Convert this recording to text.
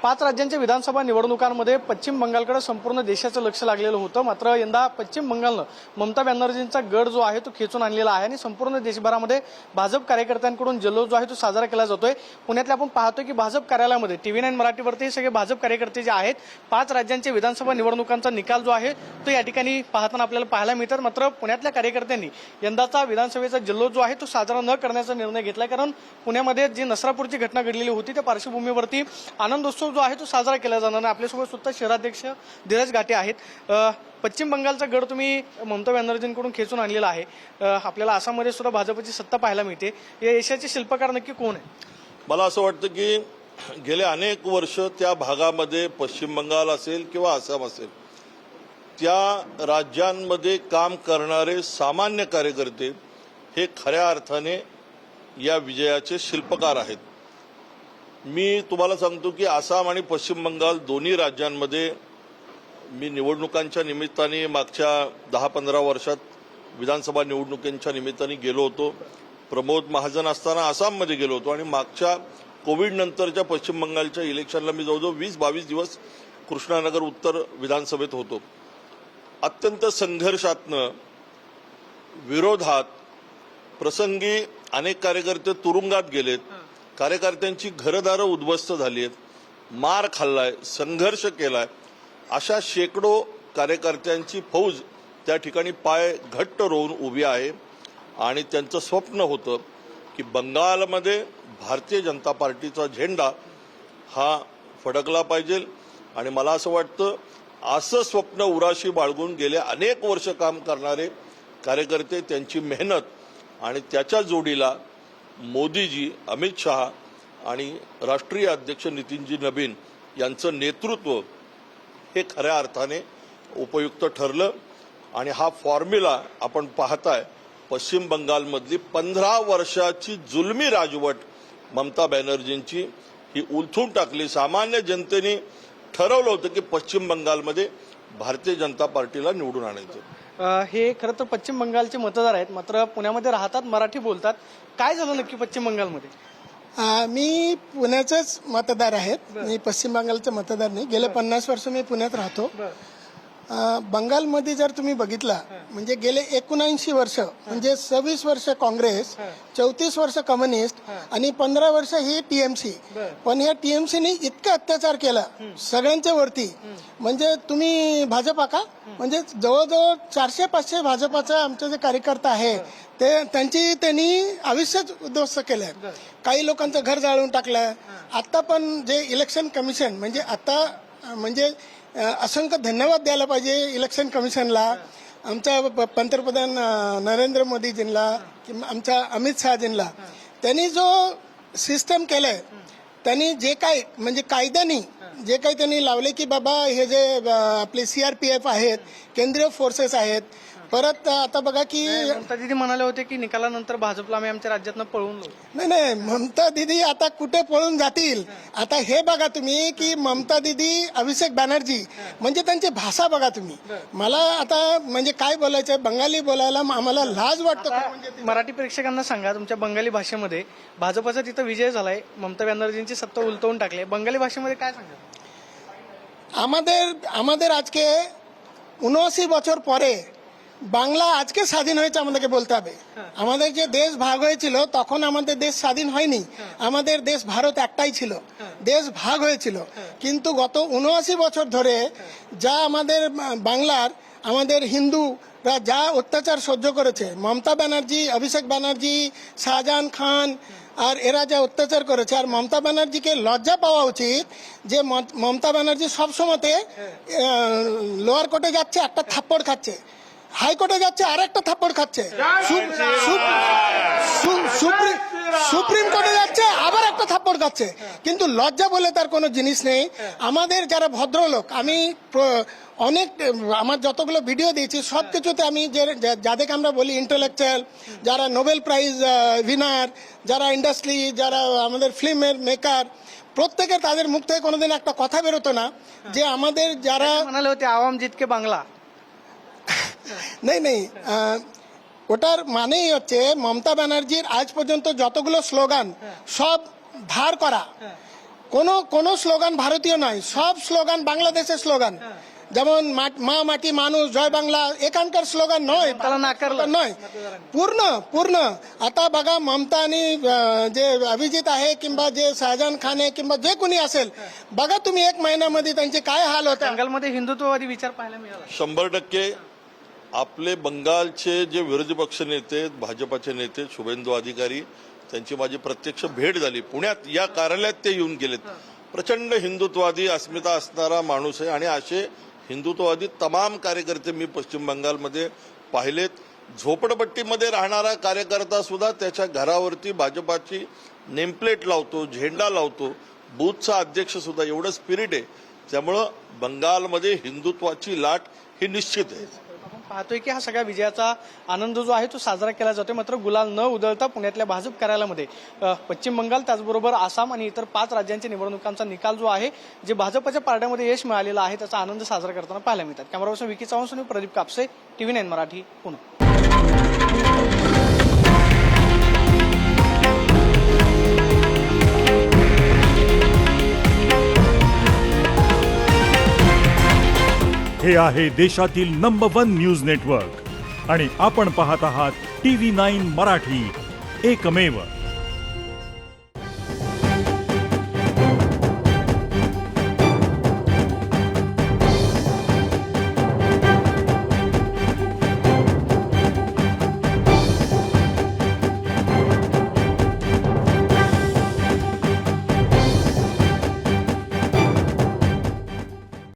5 राज्यांच्या विधानसभा निवडणुकांमध्ये पश्चिम बंगालकडे संपूर्ण देशाचं लक्ष लागलेलं होतं। मात्र यंदा पश्चिम बंगालनं ममता बॅनर्जींचा गड जो आहे तो खेचून आणलेला आहे आणि संपूर्ण देशभरामध्ये भाजप कार्यकर्त्यांकडून जल्लोष जो आहे तो साजरा केला जातोय। पुण्यातल्या आपण पाहतोय की भाजप कार्यालयामध्ये TV9 मराठीवरती हे सगळे भाजप कार्यकर्ते जे आहेत 5 राज्यांच्या विधानसभा निवडणुकांचा निकाल जो आहे तो या ठिकाणी पाहताना आपल्याला पाहायला मिळतात। मात्र पुण्यातल्या कार्यकर्त्यांनी यंदाचा विधानसभेचा जल्लोष जो आहे तो साजरा न करण्याचा निर्णय घेतला, कारण पुण्यामध्ये जी नसरापूरची घटना घडलेली होती त्या पार्श्वभूमीवरती आनंदोत्सव जो आहे तो साजरा केला जाणार नाही। आपल्यासोबत सुद्धा शहराध्यक्ष धीरज घाटे आहेत। पश्चिम बंगालचा गड तुम्ही ममता बॅनर्जींकडून खेचून आणलेला आहे। आपल्याला आसाममध्ये सुद्धा भाजपची सत्ता पाहायला मिळते। या यशाचे शिल्पकार नक्की कोण आहे? मला असं वाटतं की गेले अनेक वर्ष त्या भागामध्ये पश्चिम बंगाल असेल किंवा आसाम असेल त्या राज्यांमध्ये काम करणारे सामान्य कार्यकर्ते हे खऱ्या अर्थाने या विजयाचे शिल्पकार आहेत। मी तुम्हाला सांगतो की आसाम आणि पश्चिम बंगाल दोन्ही राज्यांमध्ये मी निवडणुकांच्या निमित्ताने मागच्या 10-15 वर्षात विधानसभा निवडणुकांच्या निमित्ताने गेलो होतो। प्रमोद महाजन असताना आसाममध्ये गेलो होतो आणि मागच्या कोविड नंतरच्या पश्चिम बंगालच्या इलेक्शनला मी जवळजवळ 20-22 दिवस कृष्णानगर उत्तर विधानसभेत होतो। अत्यंत संघर्षात्मक विरोधात प्रसंगी अनेक कार्यकर्ते तुरुंगात गेलेत, कार्यकर्त्यांची घरदारं उद्ध्वस्त झाली आहेत, मार खाल्लाय, संघर्ष केलाय। अशा शेकडो कार्यकर्त्यांची फौज त्या ठिकाणी पाय घट्ट रोवून उभी आहे आणि त्यांचं स्वप्न होतं की बंगालमध्ये भारतीय जनता पार्टीचा झेंडा हा फडकला पाहिजे। आणि मला असं वाटतं असं स्वप्न उराशी बाळगून गेले अनेक वर्ष काम करणारे कार्यकर्ते, त्यांची मेहनत आणि त्याच्या जोडीला मोदीजी, अमित शहा आणि राष्ट्रीय अध्यक्ष नितीनजी नबीन यांचं नेतृत्व हे खऱ्या अर्थाने उपयुक्त ठरलं। आणि हा फॉर्म्युला आपण पाहताय, पश्चिम बंगालमधली 15 वर्षाची जुलमी राजवट ममता बॅनर्जींची ही उलथून टाकली। सामान्य जनतेने ठरवलं होतं की पश्चिम बंगालमध्ये भारतीय जनता पार्टीला निवडून आणायचं। हे खरं तर पश्चिम बंगालचे मतदार आहेत, मात्र पुण्यामध्ये राहतात, मराठी बोलतात। काय झालं नक्की पश्चिम बंगालमध्ये? मी पुण्याचेच मतदार आहेत, मी पश्चिम बंगालचे मतदार नाही। गेले 50 वर्ष मी पुण्यात राहतो। बंगालमध्ये जर तुम्ही बघितला म्हणजे गेले 79 वर्ष म्हणजे 26 वर्ष काँग्रेस, 34 वर्ष कम्युनिस्ट आणि 15 वर्ष ही टीएमसी। पण या टीएमसीने इतका अत्याचार केला सगळ्यांच्या वरती, म्हणजे तुम्ही भाजपा का म्हणजे जवळजवळ 400-500 भाजपाचा आमचे जे कार्यकर्ता आहे ते त्यांनी आयुष्यच उद्ध्वस्त केलंय। काही लोकांचं घर जाळून टाकलंय। आता पण जे इलेक्शन कमिशन म्हणजे आता म्हणजे असंख्य धन्यवाद द्यायला पाहिजे इलेक्शन कमिशनला, आमच्या पंतप्रधान नरेंद्र मोदीजींना, आमच्या अमित शहाजींना। त्यांनी जो सिस्टम केलंय, त्यांनी जे काही म्हणजे कायद्याने जे काही त्यांनी लावले की बाबा हे जे आपले CRPF आहेत, केंद्रीय फोर्सेस आहेत, परत आता बघा की ममता दिदी म्हणाले होते की निकालानंतर भाजपला आम्ही आमच्या राज्यातनं पळवून लावू। नाही, ममता दिदी आता कुठे पळून जातील? आता हे बघा तुम्ही की ममता दिदी, अभिषेक बॅनर्जी म्हणजे त्यांची भाषा बघा तुम्ही। मला आता म्हणजे काय बोलायचं, बंगाली बोलायला आम्हाला लाज वाटतं। मराठी प्रेक्षकांना सांगा, तुमच्या बंगाली भाषेमध्ये भाजपचा तिथं विजय झालाय, ममता बॅनर्जींची सत्ता उलटवून टाकली, बंगाली भाषेमध्ये काय सांगा? আমাদের আজকে 79 বছর পরে বাংলা আজকে স্বাধীন হয়েছে, আমাদেরকে বলতে হবে। আমাদের যে দেশ ভাগ হয়েছিল তখন আমাদের দেশ স্বাধীন হয়নি, আমাদের দেশ ভারত একটাই ছিল, দেশ ভাগ হয়েছিল। কিন্তু গত 79 বছর ধরে যা আমাদের বাংলার আমাদের হিন্দুরা যা অত্যাচার সহ্য করেছে, মমতা ব্যানার্জি, অভিষেক ব্যানার্জি, শাহজাহান খান আর এরা যা অত্যাচার করেছে, আর মমতা ব্যানার্জিকে লজ্জা পাওয়া উচিত যে মমতা ব্যানার্জি সবসময়তে লোয়ার কোর্টে যাচ্ছে একটা থাপ্পড় খাচ্ছে, হাইকোর্টে যাচ্ছে আর একটা থাপ্পড় খাচ্ছে, সুপ্রিম কোর্টে যাচ্ছে আবার একটা থাপ্পড় খাচ্ছে, কিন্তু লজ্জা বলে তার কোনো জিনিস নেই। আমাদের যারা ভদ্রলোক, আমি অনেক আমার যতগুলো ভিডিও দিয়েছি সবকিছুতে আমি যাদেরকে আমরা বলি ইন্টেলেকচুয়াল, যারা নোবেল প্রাইজ উইনার, যারা ইন্ডাস্ট্রি, যারা আমাদের ফিল্মের মেকার, প্রত্যেকের তাদের মুখ থেকে কোনোদিন একটা কথা বেরোতো না যে আমাদের যারা म्हणाले होते आवाम जितके बांगला। নেই ওটার মানেই হচ্ছে মমতা ব্যানার্জির আজ পর্যন্ত যতগুলো স্লোগান সব ধার করা। কোনো স্লোগান ভারতীয় নয়, সব স্লোগান বাংলাদেশের স্লোগান। যেমন মা মাটি মানুষ জয় বাংলা এখানকার स्लोगन नय त्याला नाकारलं नय पूर्ण पूर्ण आता बघा ममता आणि जे अभिजित आहे किंवा जे शाहजहान खान आहे किंवा जे कोणी असेल बघा तुम्ही 1 महिन्यामध्ये त्यांचे काय हाल होते बंगालमध्ये हिंदुत्ववादी विचार पाहायला मिळाला 100% आपले बंगालचे जे विरोधी पक्ष नेते भाजपाचे नेते शुभेंदू अधिकारी त्यांची माझी प्रत्यक्ष भेट झाली पुण्यात या कार्यालयात ते येऊन गेलेत प्रचंड हिंदुत्ववादी अस्मिता असणारा माणूस आहे आणि असे हिंदुत्ववादी तमाम कार्यकर्ते मी पश्चिम बंगालमध्ये पाहिलेत झोपडपट्टीमध्ये राहणारा कार्यकर्ता सुद्धा त्याच्या घरावरती भाजपाची नेमप्लेट लावतो झेंडा लावतो बूथचा अध्यक्ष सुद्धा एवढं स्पिरिट आहे त्यामुळं बंगालमध्ये हिंदुत्वाची लाट ही निश्चित आहे आपण पाहतोय की हा सगळ्या विजयाचा आनंद जो आहे तो साजरा केला जातोय मात्र गुलाल न उधळता पुण्यातल्या भाजप कार्यालयामध्ये पश्चिम बंगाल त्याचबरोबर आसाम आणि इतर 5 राज्यांच्या निवडणुकांचा निकाल जो आहे जे भाजपच्या पारड्यामध्ये यश मिळालेलं आहे त्याचा आनंद साजरा करताना पाहायला मिळतात कॅमेरापर्सन विकी चव्हाण प्रदीप कापसे TV9 मराठी पुणे हे आहे देशातील नंबर 1 न्यूज नेटवर्क आणि आपण पाहत आहात TV9 मराठी एकमेव